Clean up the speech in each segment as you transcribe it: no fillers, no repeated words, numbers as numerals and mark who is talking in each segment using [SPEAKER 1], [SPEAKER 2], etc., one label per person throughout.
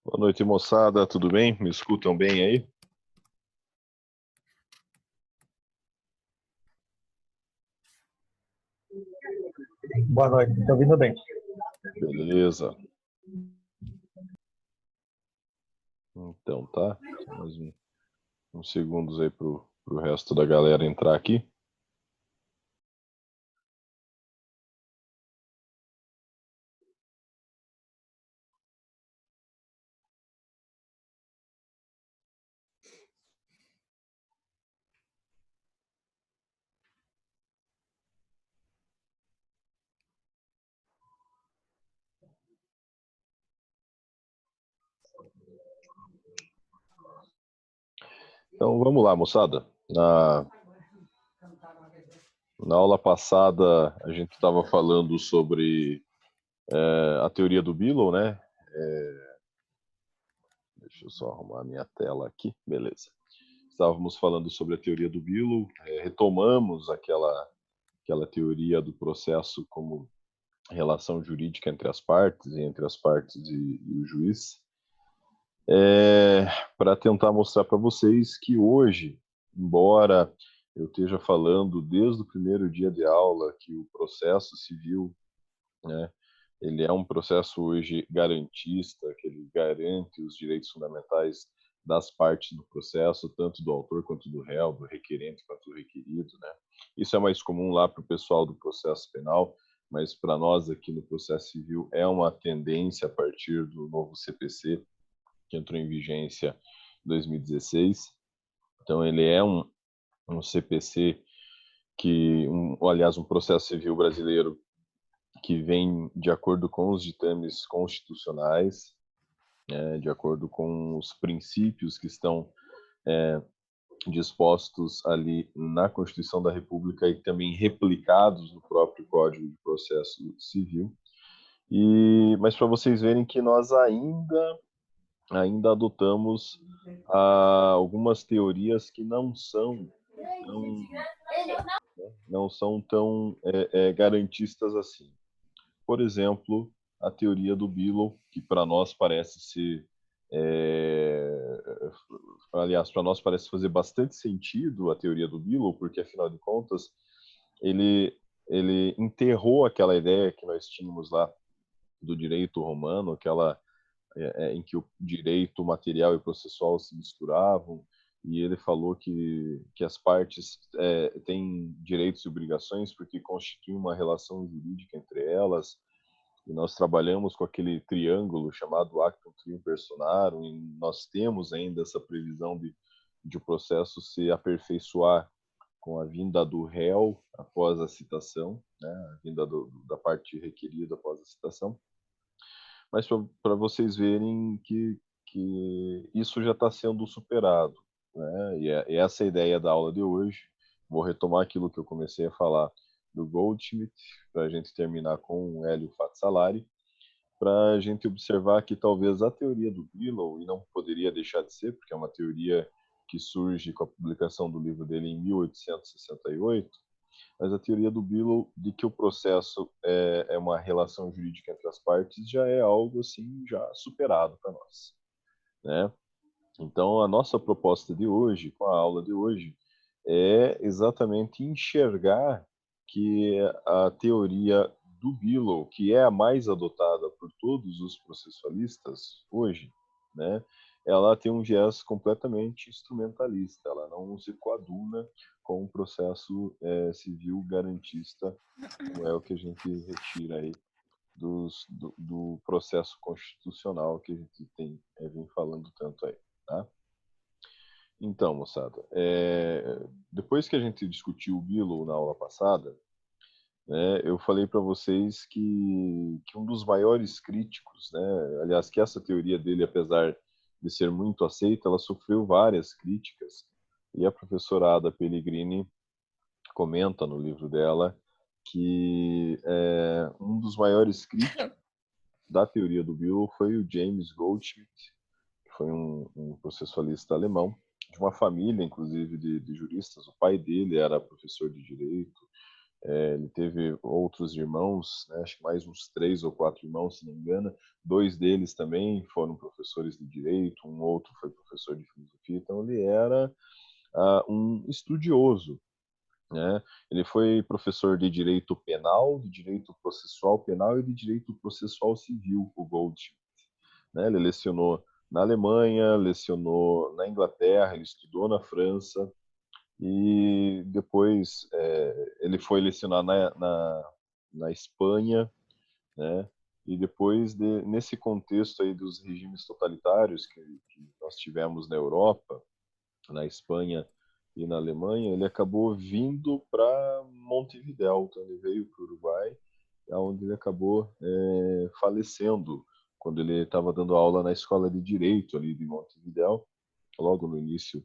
[SPEAKER 1] Boa noite, moçada. Tudo bem? Me escutam bem aí?
[SPEAKER 2] Boa noite, estou ouvindo bem.
[SPEAKER 1] Beleza. Então, tá. Mais uns segundos aí pro resto da galera entrar aqui. Então, vamos lá, moçada. Na aula passada, a gente estava falando sobre a teoria do Billow, né? Deixa eu só arrumar a minha tela aqui. Beleza. Estávamos falando sobre a teoria do Billow, retomamos aquela teoria do processo como relação jurídica entre as partes e entre as partes e o juiz, para tentar mostrar para vocês que hoje, embora eu esteja falando desde o primeiro dia de aula que o processo civil, né, ele é um processo hoje garantista, que ele garante os direitos fundamentais das partes do processo, tanto do autor quanto do réu, do requerente quanto do requerido, né? Isso é mais comum lá para o pessoal do processo penal, mas para nós aqui no processo civil é uma tendência a partir do novo CPC, que entrou em vigência em 2016. Então, ele é um CPC aliás, um processo civil brasileiro que vem de acordo com os ditames constitucionais, de acordo com os princípios que estão dispostos ali na Constituição da República e também replicados no próprio Código de Processo Civil. Mas para vocês verem que nós ainda adotamos algumas teorias que não são tão garantistas assim. Por exemplo, a teoria do Billow, que para nós parece ser, aliás, para nós parece fazer bastante sentido a teoria do Billow, porque afinal de contas ele ele enterrou aquela ideia que nós tínhamos lá do direito romano, aquela em que o direito material e processual se misturavam, e ele falou que as partes têm direitos e obrigações porque constituem uma relação jurídica entre elas, e nós trabalhamos com aquele triângulo chamado actum trium personarum, e nós temos ainda essa previsão de o processo se aperfeiçoar com a vinda do réu após a citação, né, a vinda da parte requerida após a citação, mas para vocês verem que isso já está sendo superado, né? E essa é a ideia da aula de hoje. Vou retomar aquilo que eu comecei a falar do Goldschmidt, para a gente terminar com o Hélio Fatsalari, para a gente observar que talvez a teoria do Billow, e não poderia deixar de ser, porque é uma teoria que surge com a publicação do livro dele em 1868, mas a teoria do Billow de que o processo é uma relação jurídica entre as partes já é algo assim já superado para nós, né? Então a nossa proposta de hoje, com a aula de hoje, é exatamente enxergar que a teoria do Billow, que é a mais adotada por todos os processualistas hoje, né, ela tem um viés completamente instrumentalista, ela não se coaduna com o processo civil garantista, como é o que a gente retira aí do processo constitucional que a gente vem falando tanto aí, tá? Então, moçada, depois que a gente discutiu o Billow na aula passada, né, eu falei para vocês que um dos maiores críticos, né, aliás, que essa teoria dele, apesar de ser muito aceita, ela sofreu várias críticas, e a professora Ada Pellegrini comenta no livro dela que um dos maiores críticos da teoria do Billow foi o James Goldschmidt, que foi um processualista alemão, de uma família, inclusive, de juristas. O pai dele era professor de direito, Ele teve outros irmãos, né, acho que mais uns 3 ou 4 irmãos, se não me engano. 2 deles também foram professores de direito, um outro foi professor de filosofia. Então ele era um estudioso, né? Ele foi professor de direito penal, de direito processual penal e de direito processual civil, o Goldschmidt, né? Ele lecionou na Alemanha, lecionou na Inglaterra, ele estudou na França e depois ele foi lecionar na Espanha, né? E depois, nesse contexto aí dos regimes totalitários que nós tivemos na Europa, na Espanha e na Alemanha, ele acabou vindo para Montevidéu. Então ele veio para o Uruguai, onde ele acabou falecendo quando ele estava dando aula na escola de direito ali de Montevidéu. Logo no início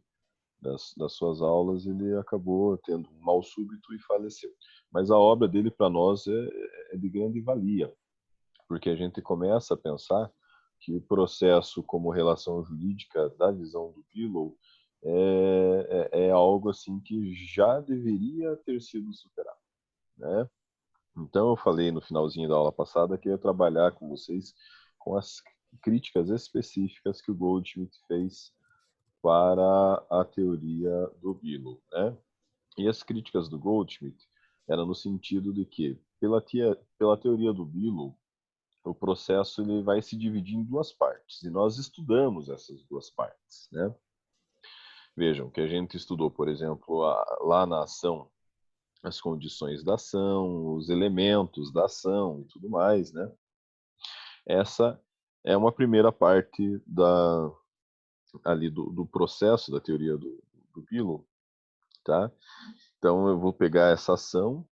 [SPEAKER 1] das suas aulas, ele acabou tendo um mal súbito e faleceu. Mas a obra dele para nós é de grande valia, porque a gente começa a pensar que o processo como relação jurídica da visão do Billow é algo assim que já deveria ter sido superado, né? Então eu falei no finalzinho da aula passada que eu ia trabalhar com vocês com as críticas específicas que o Goldschmidt fez para a teoria do Billow, né? E as críticas do Goldschmidt eram no sentido de que, pela teoria do Billow, o processo ele vai se dividir em 2 partes, e nós estudamos essas 2 partes, né? Vejam, que a gente estudou, por exemplo, lá na ação, as condições da ação, os elementos da ação e tudo mais, né? Essa é uma primeira parte ali do processo da teoria do Billow, tá? Então eu vou pegar essa ação,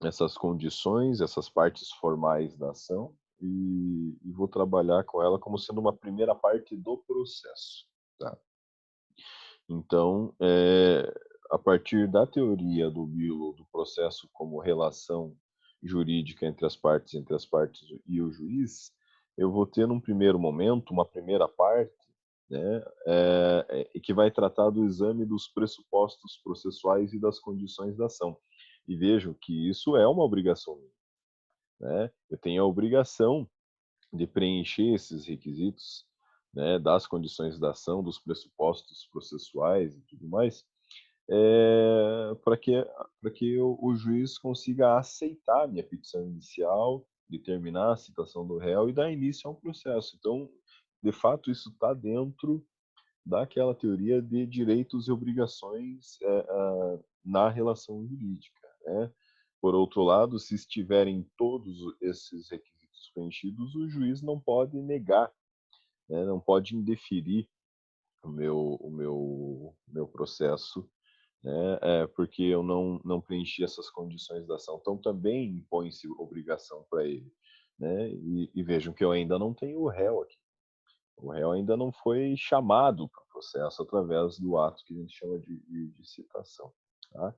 [SPEAKER 1] essas condições, essas partes formais da ação e vou trabalhar com ela como sendo uma primeira parte do processo, tá? Então, a partir da teoria do Billow do processo como relação jurídica entre as partes e o juiz, eu vou ter num primeiro momento uma primeira parte, né, que vai tratar do exame dos pressupostos processuais e das condições da ação. E vejam que isso é uma obrigação, né? Eu tenho a obrigação de preencher esses requisitos, né, das condições da ação, dos pressupostos processuais e tudo mais, para que o juiz consiga aceitar a minha petição inicial, determinar a citação do réu e dar início a um processo. Então, de fato, isso está dentro daquela teoria de direitos e obrigações na relação jurídica, né? Por outro lado, se estiverem todos esses requisitos preenchidos, o juiz não pode negar, né? Não pode indeferir o meu processo, né? Porque eu não preenchi essas condições da ação. Então também impõe-se obrigação para ele, né? E vejam que eu ainda não tenho o réu aqui. O réu ainda não foi chamado para o processo através do ato que a gente chama de citação, tá?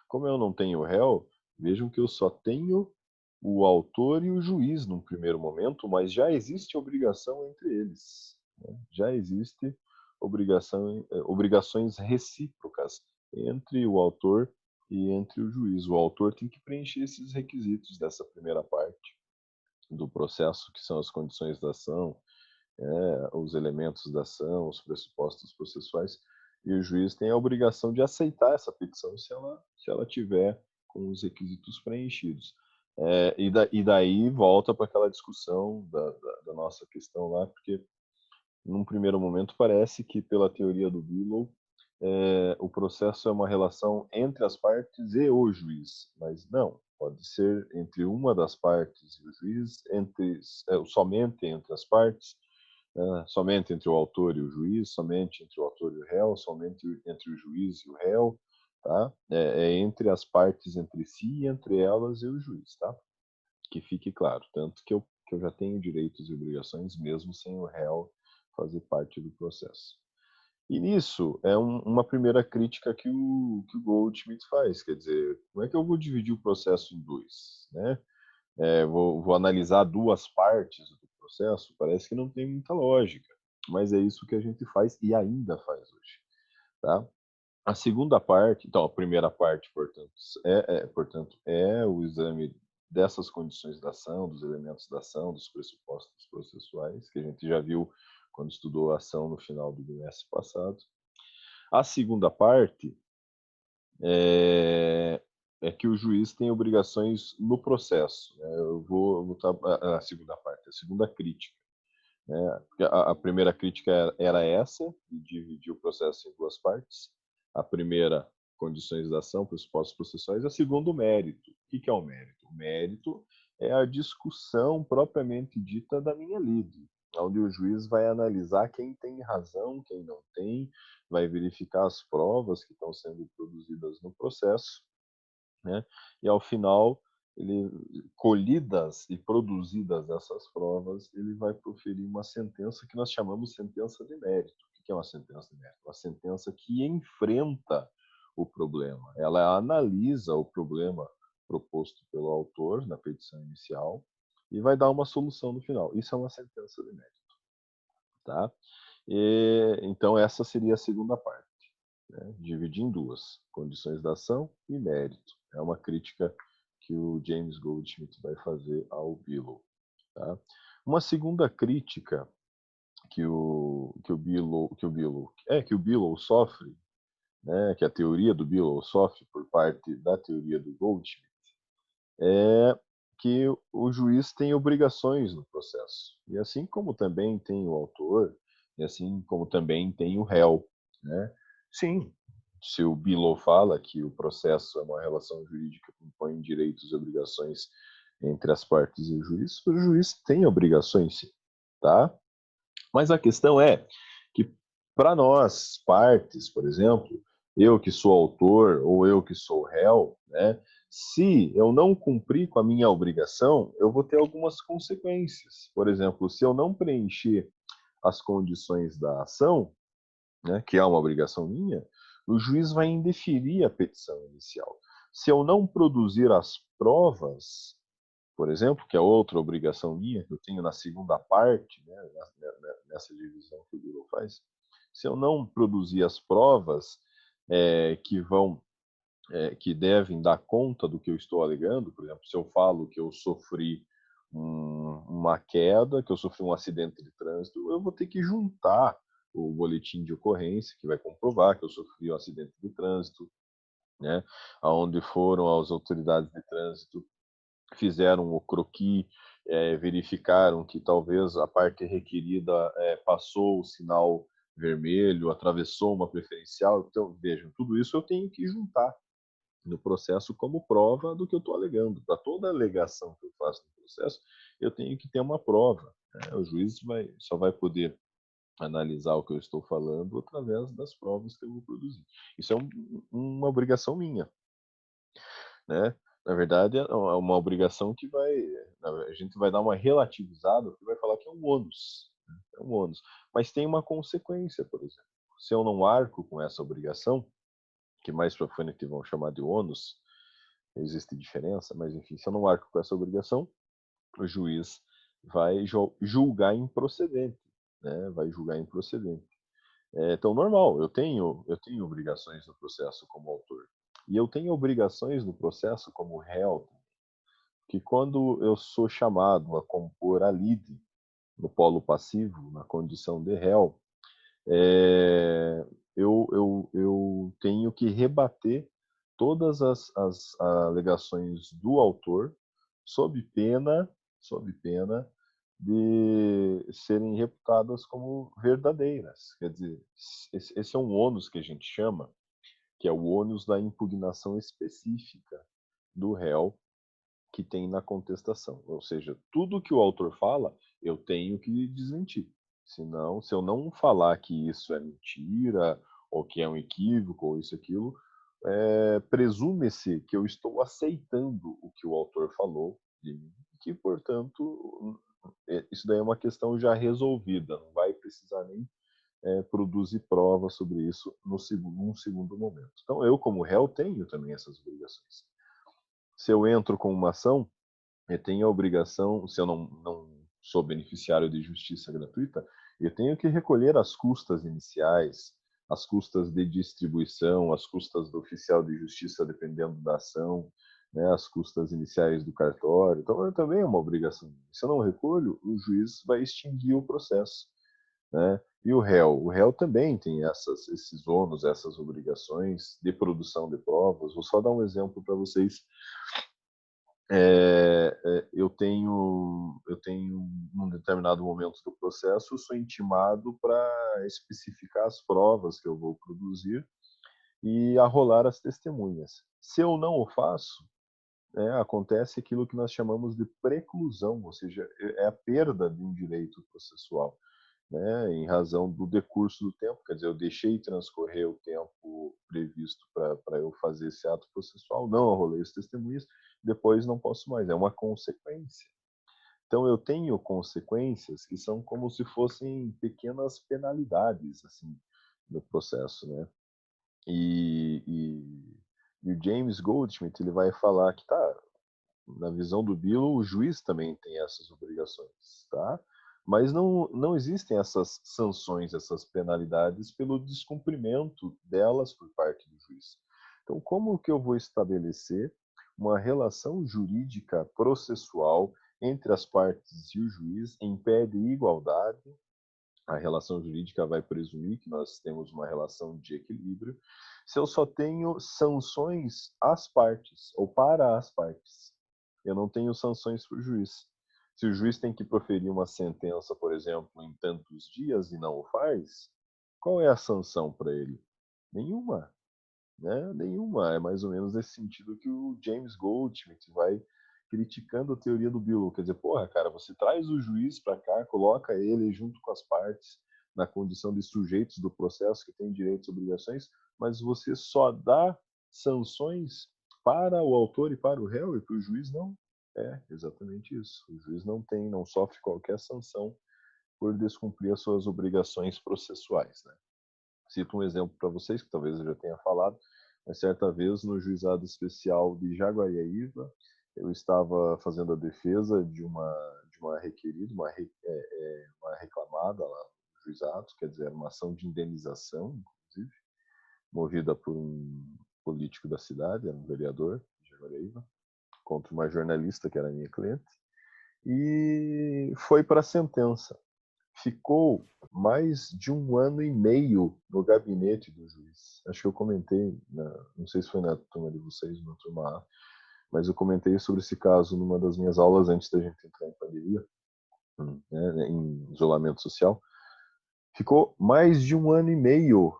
[SPEAKER 1] Como eu não tenho o réu, vejam que eu só tenho o autor e o juiz num primeiro momento, mas já existe obrigação entre eles, né? Já existe obrigações recíprocas entre o autor e entre o juiz. O autor tem que preencher esses requisitos dessa primeira parte do processo, que são as condições da ação, os elementos da ação, os pressupostos processuais, e o juiz tem a obrigação de aceitar essa petição se ela tiver com os requisitos preenchidos. E daí volta para aquela discussão da nossa questão lá, porque num primeiro momento parece que pela teoria do Billow o processo é uma relação entre as partes e o juiz, mas não, pode ser entre uma das partes e o juiz, somente entre as partes, somente entre o autor e o juiz, somente entre o autor e o réu, somente entre o juiz e o réu, tá? É entre as partes entre si, entre elas e o juiz, tá? Que fique claro, tanto que eu já tenho direitos e obrigações mesmo sem o réu fazer parte do processo. E nisso é uma primeira crítica que o Goldschmidt faz, quer dizer, como é que eu vou dividir o processo em dois, né? Vou analisar 2 partes do processo, parece que não tem muita lógica, mas é isso que a gente faz e ainda faz hoje, tá? A segunda parte, então, a primeira parte, portanto, é o exame dessas condições da ação, dos elementos da ação, dos pressupostos processuais, que a gente já viu quando estudou a ação no final do bimestre passado. A segunda parte é que o juiz tem obrigações no processo, né? Eu vou lutar a segunda parte, a segunda crítica, né? A primeira crítica era essa, de dividir o processo em duas partes. A primeira, condições da ação, pressupostos processuais. A segunda, o mérito. O que é o mérito? O mérito é a discussão propriamente dita da minha lide, onde o juiz vai analisar quem tem razão, quem não tem, vai verificar as provas que estão sendo produzidas no processo, né? E ao final, ele, colhidas e produzidas essas provas, ele vai proferir uma sentença que nós chamamos sentença de mérito. O que é uma sentença de mérito? Uma sentença que enfrenta o problema. Ela analisa o problema proposto pelo autor na petição inicial e vai dar uma solução no final. Isso é uma sentença de mérito, tá? Então essa seria a segunda parte, né? Dividir em duas, condições da ação e mérito. É uma crítica que o James Goldschmidt vai fazer ao Bilow. Tá? Uma segunda crítica que o Bilow sofre, né, que a teoria do Bilow sofre por parte da teoria do Goldschmidt, é que o juiz tem obrigações no processo. E assim como também tem o autor, e assim como também tem o réu, né? Sim, se o Bilow fala que o processo é uma relação jurídica que impõe direitos e obrigações entre as partes e o juiz tem obrigações, sim, tá? Mas a questão é que para nós, partes, por exemplo, eu que sou autor ou eu que sou réu, né, se eu não cumprir com a minha obrigação, eu vou ter algumas consequências. Por exemplo, se eu não preencher as condições da ação, né, que é uma obrigação minha, o juiz vai indeferir a petição inicial. Se eu não produzir as provas, por exemplo, que é outra obrigação minha, que eu tenho na segunda parte, né, nessa divisão que o Bilow faz, se eu não produzir as provas que vão, que devem dar conta do que eu estou alegando, por exemplo, se eu falo que eu sofri uma queda, que eu sofri um acidente de trânsito, eu vou ter que juntar o boletim de ocorrência, que vai comprovar que eu sofri um acidente de trânsito, né, aonde foram as autoridades de trânsito, fizeram o croquis, verificaram que talvez a parte requerida passou o sinal vermelho, atravessou uma preferencial. Então, vejam, tudo isso eu tenho que juntar no processo como prova do que eu estou alegando. Para toda alegação que eu faço no processo, eu tenho que ter uma prova, né? O juiz só vai poder analisar o que eu estou falando através das provas que eu vou produzir. Isso é uma obrigação minha, né? Na verdade, é uma obrigação que a gente vai dar uma relativizada, que vai falar que é um ônus, né? É um ônus. Mas tem uma consequência, por exemplo. Se eu não arco com essa obrigação, que mais para frente vão chamar de ônus, existe diferença, mas enfim, se eu não arco com essa obrigação, o juiz vai julgar improcedente, né? Vai julgar improcedente. Então, normal, eu tenho obrigações no processo como autor. E eu tenho obrigações no processo como réu, que quando eu sou chamado a compor a lide no polo passivo, na condição de réu, eu tenho que rebater todas as alegações do autor sob pena de serem reputadas como verdadeiras. Quer dizer, esse é um ônus que a gente chama, que é o ônus da impugnação específica do réu que tem na contestação. Ou seja, tudo que o autor fala, eu tenho que desmentir. Senão, se eu não falar que isso é mentira, ou que é um equívoco, ou isso, aquilo, presume-se que eu estou aceitando o que o autor falou, e que, portanto, isso daí é uma questão já resolvida, não vai precisar nem produzir prova sobre isso num segundo momento. Então, eu, como réu, tenho também essas obrigações. Se eu entro com uma ação, eu tenho a obrigação, se eu não sou beneficiário de justiça gratuita, eu tenho que recolher as custas iniciais, as custas de distribuição, as custas do oficial de justiça, dependendo da ação, né, as custas iniciais do cartório. Então, também é uma obrigação. Se eu não recolho, o juiz vai extinguir o processo, né? E o réu também tem esses ônus, essas obrigações de produção de provas. Vou só dar um exemplo para vocês. Eu tenho num determinado momento do processo, eu sou intimado para especificar as provas que eu vou produzir e arrolar as testemunhas. Se eu não o faço, acontece aquilo que nós chamamos de preclusão, ou seja, é a perda de um direito processual, né, em razão do decurso do tempo. Quer dizer, eu deixei transcorrer o tempo previsto para eu fazer esse ato processual, não arrolei as testemunhas, depois não posso mais. É uma consequência. Então, eu tenho consequências que são como se fossem pequenas penalidades, assim, no processo, né? E o James Goldsmith, ele vai falar que, tá, na visão do Bill, o juiz também tem essas obrigações, tá? Mas não existem essas sanções, essas penalidades pelo descumprimento delas por parte do juiz. Então, como que eu vou estabelecer uma relação jurídica processual entre as partes e o juiz em pé de igualdade? A relação jurídica vai presumir que nós temos uma relação de equilíbrio. Se eu só tenho sanções às partes ou para as partes, eu não tenho sanções para o juiz. Se o juiz tem que proferir uma sentença, por exemplo, em tantos dias e não o faz, qual é a sanção para ele? Nenhuma, né? Nenhuma. É mais ou menos nesse sentido que o James Goldsmith vai criticando a teoria do Bill. Quer dizer, porra, cara, você traz o juiz para cá, coloca ele junto com as partes na condição de sujeitos do processo que têm direitos e obrigações, mas você só dá sanções para o autor e para o réu e para o juiz não. É exatamente isso. O juiz não sofre qualquer sanção por descumprir as suas obrigações processuais, né? Cito um exemplo para vocês, que talvez eu já tenha falado, mas certa vez no juizado especial de Jaguariaíva, eu estava fazendo a defesa de uma requerida, uma reclamada lá no juizado, quer dizer, uma ação de indenização, inclusive, movida por um político da cidade, era um vereador de Jaguariaíva, contra uma jornalista que era minha cliente, e foi para a sentença. Ficou mais de 1 ano e meio no gabinete do juiz. Acho que eu comentei, não sei se foi na turma de vocês, na turma A, mas eu comentei sobre esse caso numa das minhas aulas antes da gente entrar em pandemia, né, em isolamento social. Ficou mais de 1 ano e meio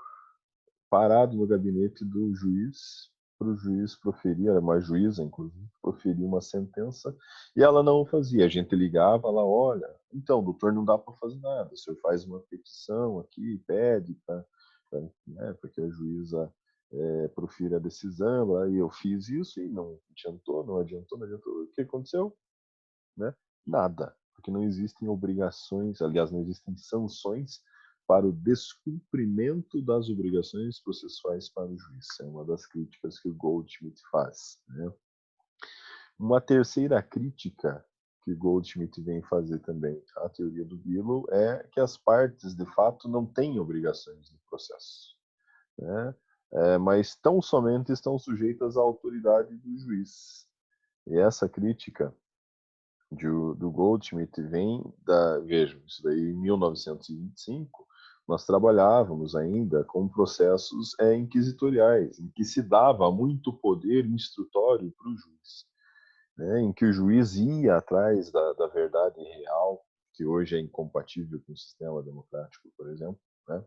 [SPEAKER 1] parado no gabinete do juiz, para o juiz proferir, era uma juíza, inclusive, proferir uma sentença, e ela não o fazia. A gente ligava lá, olha, então, doutor, não dá para fazer nada, o senhor faz uma petição aqui, pede para que a juíza profira a decisão, aí eu fiz isso e não adiantou, não adiantou, não adiantou. O que aconteceu? Né? Nada, porque não existem obrigações, aliás, não existem sanções para o descumprimento das obrigações processuais para o juiz. É uma das críticas que o Goldschmidt faz, né? Uma terceira crítica que Goldschmidt vem fazer também à teoria do Bill é que as partes, de fato, não têm obrigações no processo, né? Mas tão somente estão sujeitas à autoridade do juiz. E essa crítica do Goldschmidt vem vejam, isso daí em 1925, nós trabalhávamos ainda com processos inquisitoriais, em que se dava muito poder instrutório para o juiz, né, em que o juiz ia atrás da verdade real, que hoje é incompatível com o sistema democrático, por exemplo, né?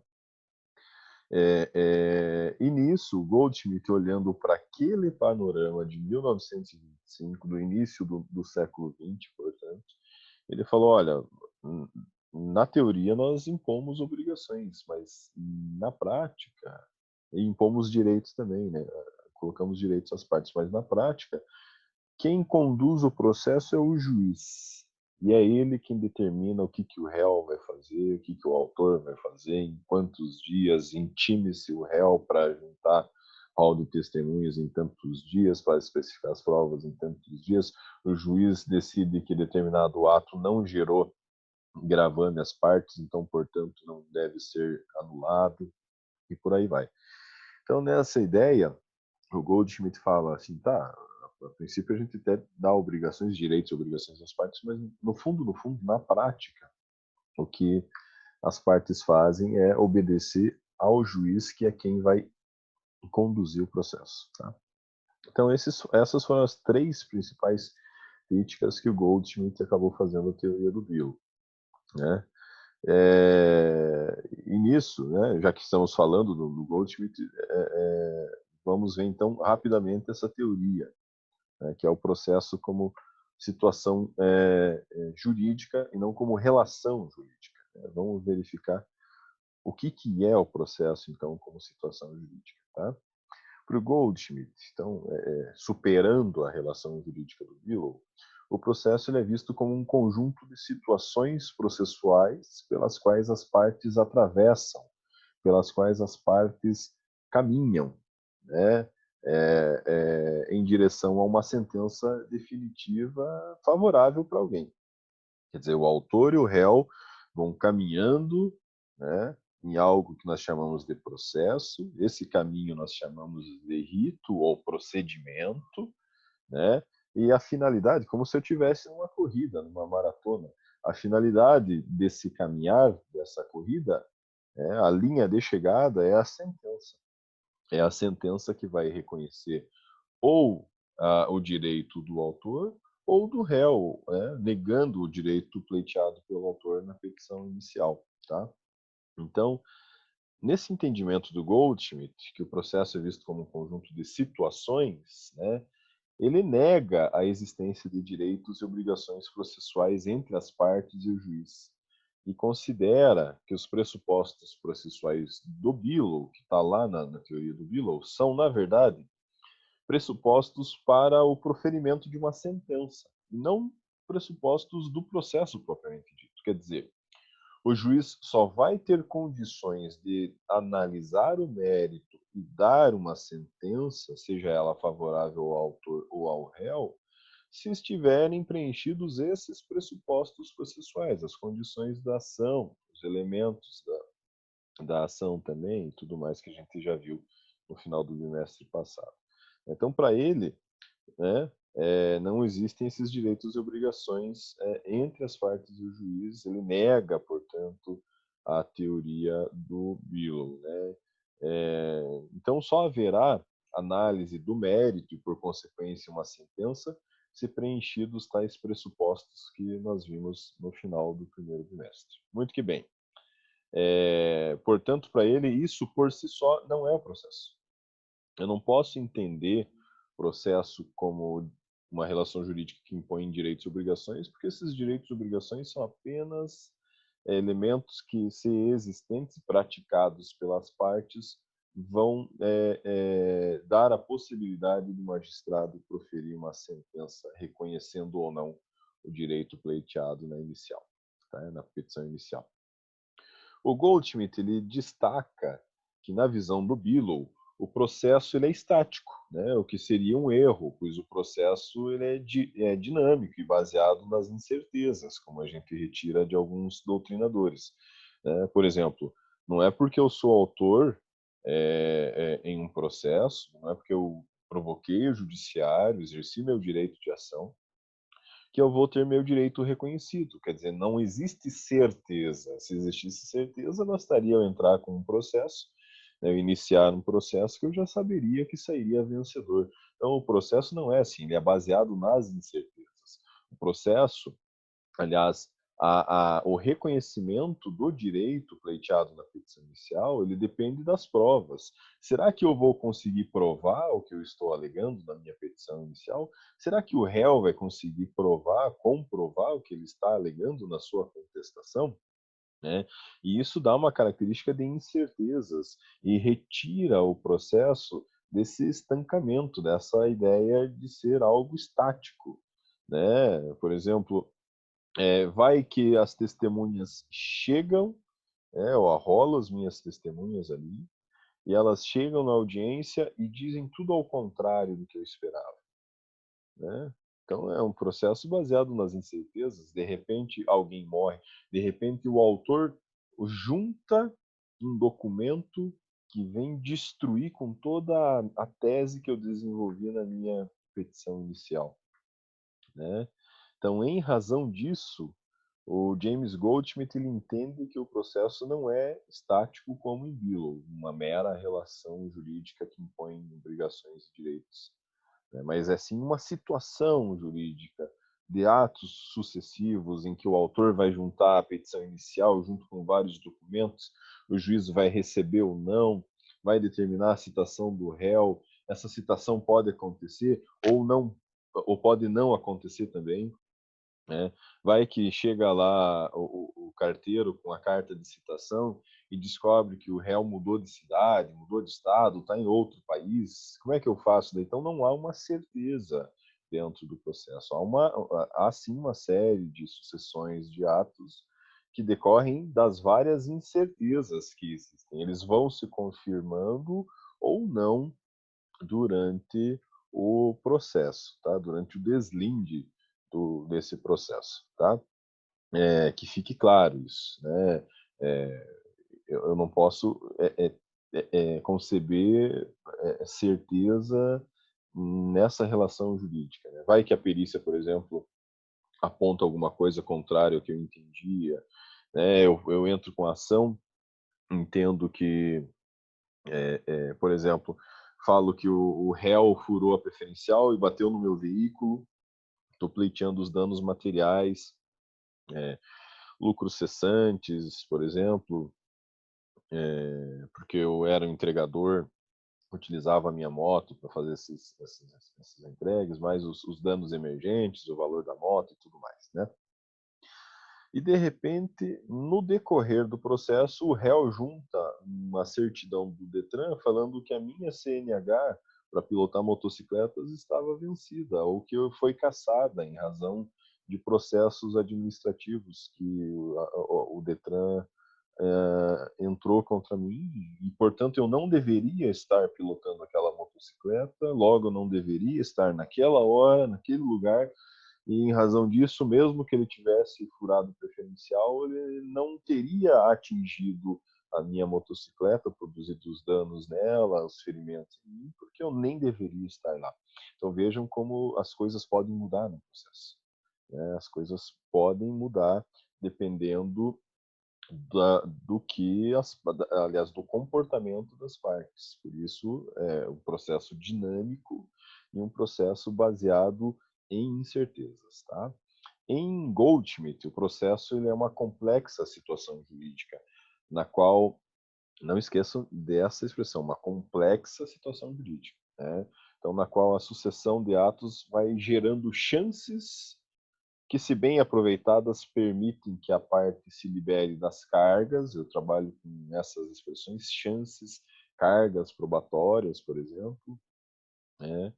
[SPEAKER 1] E nisso, Goldschmidt, olhando para aquele panorama de 1925, do início do século XX, portanto, ele falou: olha, na teoria nós impomos obrigações, mas na prática, e impomos direitos também, né? Colocamos direitos às partes, mas na prática, quem conduz o processo é o juiz. E é ele quem determina o que o réu vai fazer, o que o autor vai fazer, em quantos dias, intime-se o réu para juntar hall de testemunhas em tantos dias, para especificar as provas em tantos dias. O juiz decide que determinado ato não gerou gravame às partes, então, portanto, não deve ser anulado. e por aí vai. Então, nessa ideia, o Goldschmidt fala assim, tá, a princípio a gente até dá obrigações, direitos e obrigações às partes, mas no fundo, na prática, o que as partes fazem é obedecer ao juiz, que é quem vai conduzir o processo. Tá? Então, essas foram as três principais críticas que o Goldschmidt acabou fazendo à teoria do Bill. Né? E nisso, né, já que estamos falando do Goldschmidt, vamos ver então rapidamente essa teoria, né, que é o processo como situação jurídica e não como relação jurídica. Né? Vamos verificar o que é o processo, então, como situação jurídica. Tá? Para o Goldschmidt, então, superando a relação jurídica do Bill, o processo ele é visto como um conjunto de situações processuais pelas quais as partes atravessam, pelas quais as partes caminham, né, em direção a uma sentença definitiva favorável para alguém. Quer dizer, o autor e o réu vão caminhando, né, em algo que nós chamamos de processo. Esse caminho nós chamamos de rito ou procedimento, né? E a finalidade, como se eu tivesse numa corrida, numa maratona, a finalidade desse caminhar, dessa corrida, a linha de chegada é a sentença. É a sentença que vai reconhecer ou o direito do autor ou do réu, né, negando o direito pleiteado pelo autor na petição inicial. Tá? Então, nesse entendimento do Goldschmidt, que o processo é visto como um conjunto de situações, né, ele nega a existência de direitos e obrigações processuais entre as partes e o juiz, e considera que os pressupostos processuais do Billow, que está lá na teoria do Billow, são, na verdade, pressupostos para o proferimento de uma sentença, e não pressupostos do processo propriamente dito. Quer dizer, o juiz só vai ter condições de analisar o mérito e dar uma sentença, seja ela favorável ao autor ou ao réu, se estiverem preenchidos esses pressupostos processuais, as condições da ação, os elementos da ação também, e tudo mais que a gente já viu no final do bimestre passado. Então, para ele, né, não existem esses direitos e obrigações entre as partes e o juiz. Ele nega, portanto, a teoria do Billow. Né? Então, só haverá análise do mérito e, por consequência, uma sentença, se preenchidos tais pressupostos que nós vimos no final do primeiro bimestre. Muito que bem. Portanto, para ele, isso por si só não é o processo. Eu não posso entender processo como uma relação jurídica que impõe direitos e obrigações, porque esses direitos e obrigações são apenas elementos que, se existentes e praticados pelas partes, vão dar a possibilidade do magistrado proferir uma sentença reconhecendo ou não o direito pleiteado na inicial, tá? Na petição inicial. O Goldschmidt ele destaca que, na visão do Billow, o processo ele é estático, né? O que seria um erro, pois o processo ele é dinâmico e baseado nas incertezas, como a gente retira de alguns doutrinadores. Né? Por exemplo, não é porque eu sou autor em um processo, não é porque eu provoquei o judiciário, exerci meu direito de ação, que eu vou ter meu direito reconhecido. Quer dizer, não existe certeza. Se existisse certeza, bastaria eu entrar com um processo, né, eu iniciar um processo que eu já saberia que sairia vencedor. Então, o processo não é assim, ele é baseado nas incertezas. O processo, aliás, o reconhecimento do direito pleiteado na petição inicial, ele depende das provas. Será que eu vou conseguir provar o que eu estou alegando na minha petição inicial? Será que o réu vai conseguir comprovar o que ele está alegando na sua contestação? Né? E isso dá uma característica de incertezas e retira o processo desse estancamento, dessa ideia de ser algo estático. Né? Por exemplo, vai que as testemunhas chegam, eu arrolo as minhas testemunhas ali, e elas chegam na audiência e dizem tudo ao contrário do que eu esperava. Né? Então é um processo baseado nas incertezas. De repente alguém morre, de repente o autor junta um documento que vem destruir com toda a tese que eu desenvolvi na minha petição inicial, né? Então, em razão disso, o James Goldsmith ele entende que o processo não é estático como em Below, uma mera relação jurídica que impõe obrigações e direitos, né? Mas é sim uma situação jurídica de atos sucessivos em que o autor vai juntar a petição inicial junto com vários documentos, o juiz vai receber ou não, vai determinar a citação do réu, essa citação pode acontecer ou não, ou pode não acontecer também, né? Vai que chega lá o carteiro com a carta de citação e descobre que o réu mudou de cidade, mudou de estado, está em outro país. Como é que eu faço daí? Então não há uma certeza dentro do processo. Há sim uma série de sucessões de atos que decorrem das várias incertezas que existem. Eles vão se confirmando ou não durante o processo, tá? Durante o deslinde desse processo, tá? Que fique claro isso, né? Eu não posso conceber certeza nessa relação jurídica, né? Vai que a perícia, por exemplo, aponta alguma coisa contrária ao que eu entendia, né? Eu entro com a ação, entendo que, por exemplo, falo que o réu furou a preferencial e bateu no meu veículo, estou pleiteando os danos materiais, lucros cessantes, por exemplo, porque eu era um entregador, utilizava a minha moto para fazer essas entregas, mais os danos emergentes, o valor da moto e tudo mais, né? E, de repente, no decorrer do processo, o réu junta uma certidão do Detran falando que a minha CNH para pilotar motocicletas estava vencida ou que foi cassada em razão de processos administrativos que o Detran entrou contra mim e, portanto, eu não deveria estar pilotando aquela motocicleta, logo eu não deveria estar naquela hora, naquele lugar, e em razão disso, mesmo que ele tivesse furado o preferencial, ele não teria atingido a minha motocicleta, produzido os danos nela, os ferimentos em mim, porque eu nem deveria estar lá. Então vejam como as coisas podem mudar no processo, né? As coisas podem mudar dependendo aliás, do comportamento das partes. Por isso, é um processo dinâmico e um processo baseado em incertezas, tá? Em Goldschmidt, o processo ele é uma complexa situação jurídica, na qual, não esqueçam dessa expressão, uma complexa situação jurídica, né? Então, na qual a sucessão de atos vai gerando chances que, se bem aproveitadas, permitem que a parte se libere das cargas. Eu trabalho com essas expressões, chances, cargas probatórias, por exemplo, né?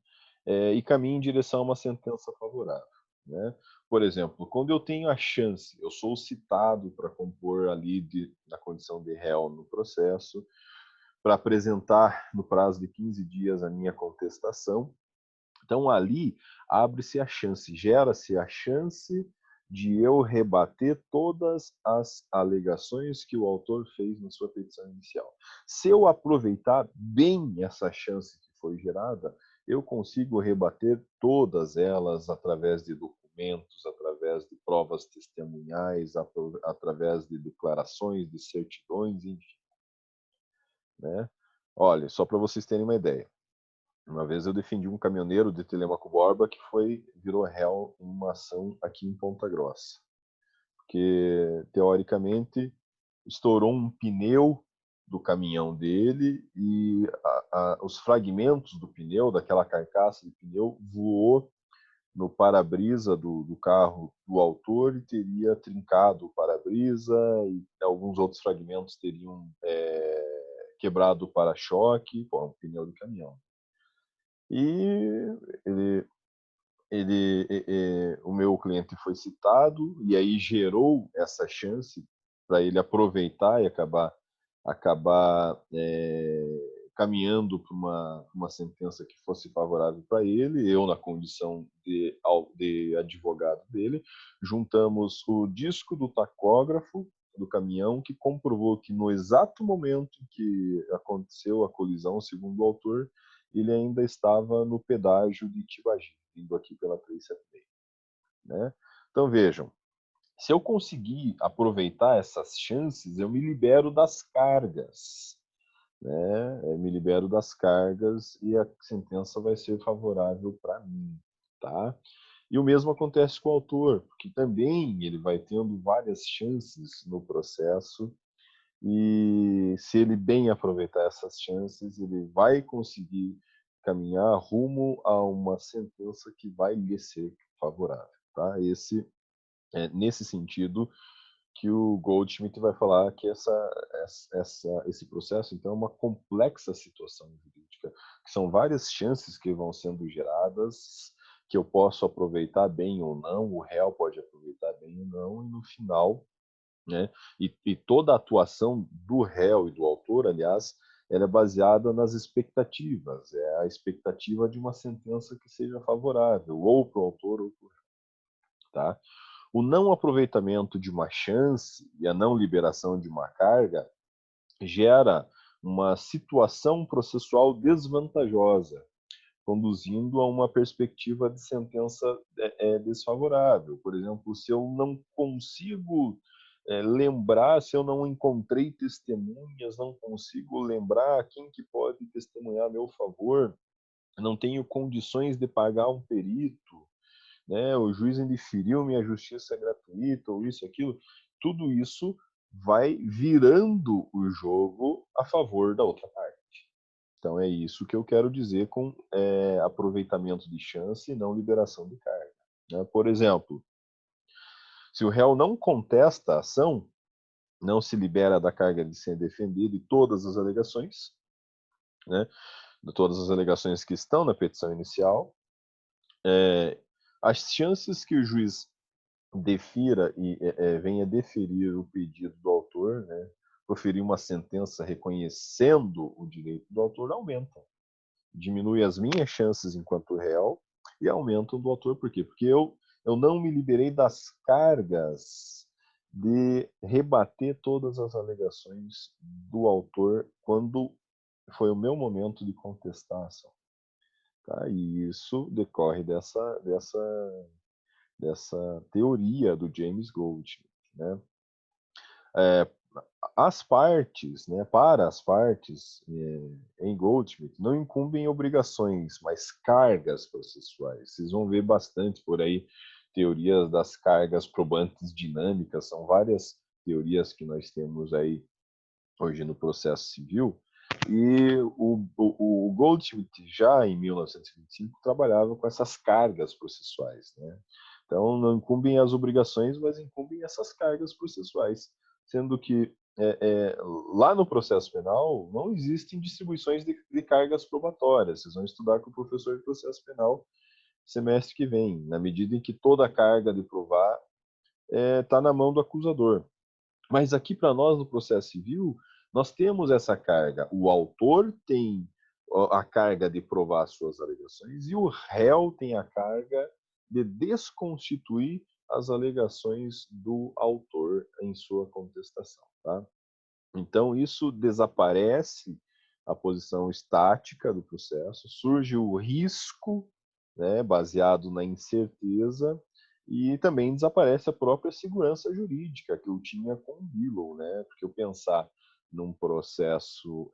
[SPEAKER 1] E caminhe em direção a uma sentença favorável, né? Por exemplo, quando eu tenho a chance, eu sou citado para compor ali na condição de réu no processo, para apresentar no prazo de 15 dias a minha contestação. Então, ali abre-se a chance, gera-se a chance de eu rebater todas as alegações que o autor fez na sua petição inicial. Se eu aproveitar bem essa chance que foi gerada, eu consigo rebater todas elas através de documentos, através de provas testemunhais, através de declarações, de certidões, enfim, né? Olha, só para vocês terem uma ideia. Uma vez eu defendi um caminhoneiro de Telêmaco Borba que virou réu em uma ação aqui em Ponta Grossa. Porque, teoricamente, estourou um pneu do caminhão dele e os fragmentos do pneu, daquela carcaça de pneu, voou no para-brisa do carro do autor e teria trincado o para-brisa e alguns outros fragmentos teriam quebrado o para-choque, um pneu de caminhão. E o meu cliente foi citado e aí gerou essa chance para ele aproveitar e acabar caminhando para uma sentença que fosse favorável para ele. Eu, na condição de advogado dele, juntamos o disco do tacógrafo do caminhão que comprovou que no exato momento que aconteceu a colisão, segundo o autor, ele ainda estava no pedágio de Tibagi, indo aqui pela 376, né? Então vejam, se eu conseguir aproveitar essas chances, eu me libero das cargas, né? Eu me libero das cargas e a sentença vai ser favorável para mim, tá? E o mesmo acontece com o autor, porque também ele vai tendo várias chances no processo e se ele bem aproveitar essas chances, ele vai conseguir caminhar rumo a uma sentença que vai lhe ser favorável, tá? Nesse sentido que o Goldschmidt vai falar que esse processo, então, é uma complexa situação jurídica, que são várias chances que vão sendo geradas, que eu posso aproveitar bem ou não, o réu pode aproveitar bem ou não, e no final, né, e toda a atuação do réu e do autor, aliás, ela é baseada nas expectativas, é a expectativa de uma sentença que seja favorável, ou para o autor ou para o réu, tá? O não aproveitamento de uma chance e a não liberação de uma carga gera uma situação processual desvantajosa, conduzindo a uma perspectiva de sentença desfavorável. Por exemplo, se eu não consigo lembrar, se eu não encontrei testemunhas, não consigo lembrar quem que pode testemunhar a meu favor, não tenho condições de pagar um perito, né? O juiz indiferiu minha justiça gratuita, ou isso, aquilo, tudo isso vai virando o jogo a favor da outra parte. Então é isso que eu quero dizer com aproveitamento de chance e não liberação de carga, né? Por exemplo, se o réu não contesta a ação, não se libera da carga de se defender de todas as alegações, né? De todas as alegações que estão na petição inicial, as chances que o juiz defira e venha deferir o pedido do autor, né, proferir uma sentença reconhecendo o direito do autor, aumentam. Diminui as minhas chances enquanto réu e aumentam do autor. Por quê? Porque eu não me liberei das cargas de rebater todas as alegações do autor quando foi o meu momento de contestação. Tá? E isso decorre dessa teoria do James Goldschmidt, né? As partes, né, para as partes em Goldschmidt, não incumbem obrigações, mas cargas processuais. Vocês vão ver bastante por aí teorias das cargas probantes dinâmicas, são várias teorias que nós temos aí hoje no processo civil, e o Goldschmidt já em 1925 trabalhava com essas cargas processuais, né? Então não incumbem as obrigações, mas incumbem essas cargas processuais, sendo que lá no processo penal não existem distribuições de cargas probatórias. Vocês vão estudar com o professor de processo penal semestre que vem, na medida em que toda a carga de provar está na mão do acusador. Mas aqui para nós no processo civil, nós temos essa carga. O autor tem a carga de provar suas alegações e o réu tem a carga de desconstituir as alegações do autor em sua contestação, tá? Então isso desaparece a posição estática do processo, surge o risco, né, baseado na incerteza, e também desaparece a própria segurança jurídica que eu tinha com o Billow, né? Porque eu pensar num processo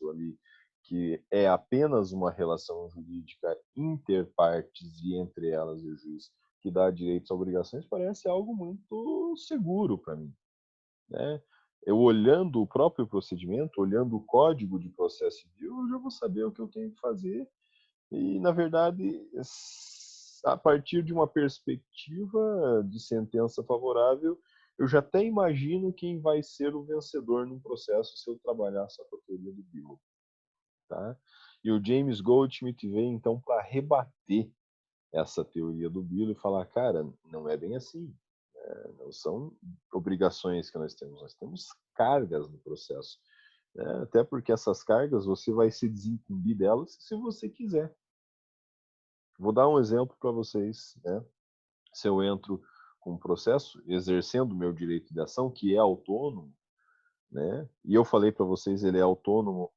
[SPEAKER 1] ali que é apenas uma relação jurídica inter partes e entre elas e o juiz que dá direitos e obrigações, parece algo muito seguro para mim, né? Eu olhando o próprio procedimento, olhando o código de processo civil, eu já vou saber o que eu tenho que fazer e, na verdade, a partir de uma perspectiva de sentença favorável, eu já até imagino quem vai ser o vencedor num processo se eu trabalhar essa teoria do Billow, tá? E o James Goldschmidt vem, então, para rebater essa teoria do Billow e falar, cara, não é bem assim. Não são obrigações que nós temos cargas no processo, né? Até porque essas cargas você vai se desincumbir delas se você quiser. Vou dar um exemplo para vocês, né? Se eu entro com o processo, exercendo o meu direito de ação, que é autônomo, né? E eu falei para vocês, ele é autônomo,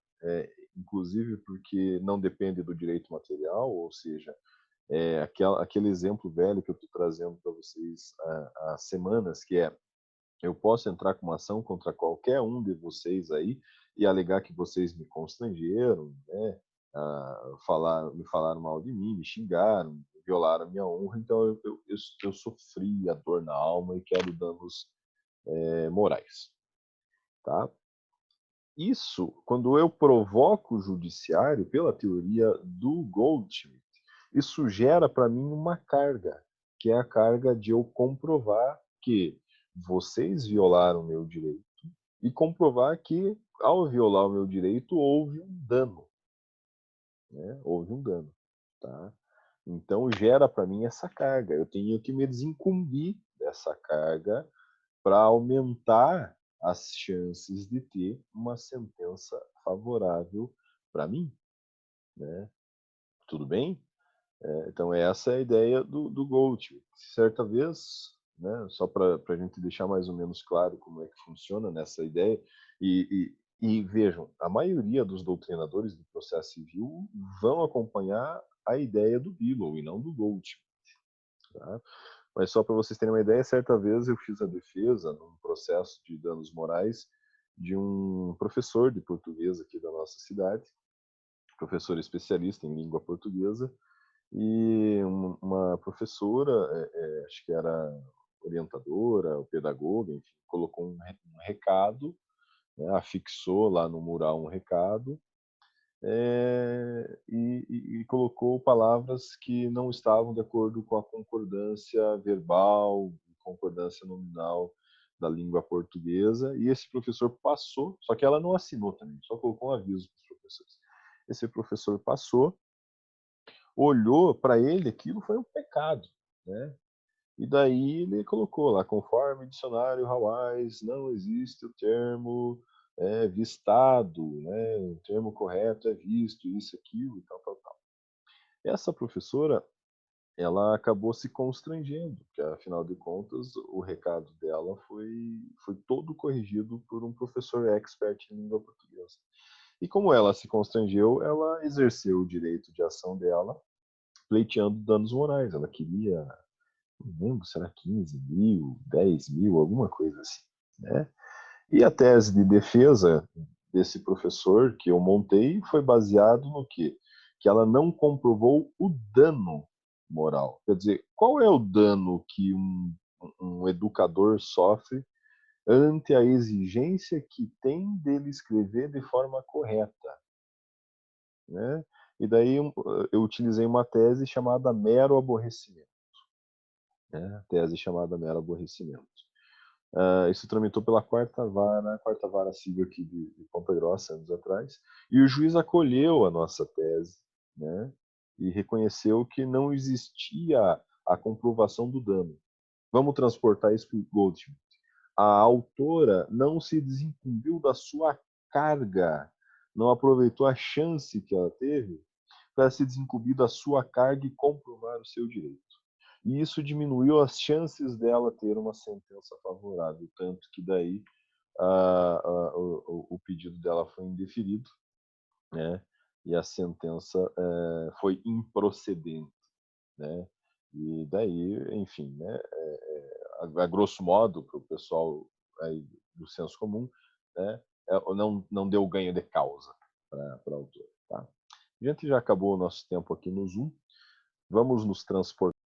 [SPEAKER 1] inclusive porque não depende do direito material, ou seja, aquele exemplo velho que eu estou trazendo para vocês há semanas, que é: eu posso entrar com uma ação contra qualquer um de vocês aí e alegar que vocês me constrangeram, né? Me falaram mal de mim, me xingaram, violaram a minha honra, então eu sofri a dor na alma e quero danos morais, tá? Isso, quando eu provoco o judiciário, pela teoria do Goldschmidt, isso gera para mim uma carga, que é a carga de eu comprovar que vocês violaram o meu direito e comprovar que, ao violar o meu direito, houve um dano, né? Houve um dano, tá? Então gera para mim essa carga. Eu tenho que me desincumbir dessa carga para aumentar as chances de ter uma sentença favorável para mim, né? Tudo bem? Então essa é a ideia do Gold. Certa vez, né, só para a gente deixar mais ou menos claro como é que funciona nessa ideia, e vejam, a maioria dos doutrinadores do processo civil vão acompanhar a ideia do Billow e não do Gold. Tá? Mas só para vocês terem uma ideia, certa vez eu fiz a defesa num processo de danos morais de um professor de português aqui da nossa cidade, professor especialista em língua portuguesa, e uma professora, acho que era orientadora, ou pedagoga, enfim, colocou um recado, né, afixou lá no mural um recado, e colocou palavras que não estavam de acordo com a concordância verbal, concordância nominal da língua portuguesa, e esse professor passou, só que ela não assinou também, só colocou um aviso para os professores. Esse professor passou, olhou para ele, aquilo foi um pecado, né? E daí ele colocou lá, conforme dicionário Hawais, não existe o termo vistado, né? O termo correto é visto, isso, aquilo, e tal, tal, tal. Essa professora, ela acabou se constrangendo, porque afinal de contas o recado dela foi todo corrigido por um professor expert em língua portuguesa. E como ela se constrangeu, ela exerceu o direito de ação dela, pleiteando danos morais. Ela queria, não lembro, será 15 mil, 10 mil, alguma coisa assim, né? E a tese de defesa desse professor que eu montei foi baseado no quê? Que ela não comprovou o dano moral. Quer dizer, qual é o dano que um educador sofre ante a exigência que tem dele escrever de forma correta, né? E daí eu utilizei uma tese chamada mero aborrecimento, né? Tese chamada mero aborrecimento. Isso tramitou pela quarta vara civil aqui de Ponta Grossa, anos atrás, e o juiz acolheu a nossa tese, né? E reconheceu que não existia a comprovação do dano. Vamos transportar isso para o Goldschmidt. A autora não se desincumbiu da sua carga, não aproveitou a chance que ela teve para se desincumbir da sua carga e comprovar o seu direito. E isso diminuiu as chances dela ter uma sentença favorável, tanto que daí o pedido dela foi indeferido, né? E a sentença foi improcedente, né? E daí, enfim, né? A grosso modo, para o pessoal aí do senso comum, né? Não deu ganho de causa para a autora, tá? A gente já acabou o nosso tempo aqui no Zoom. Vamos nos transportar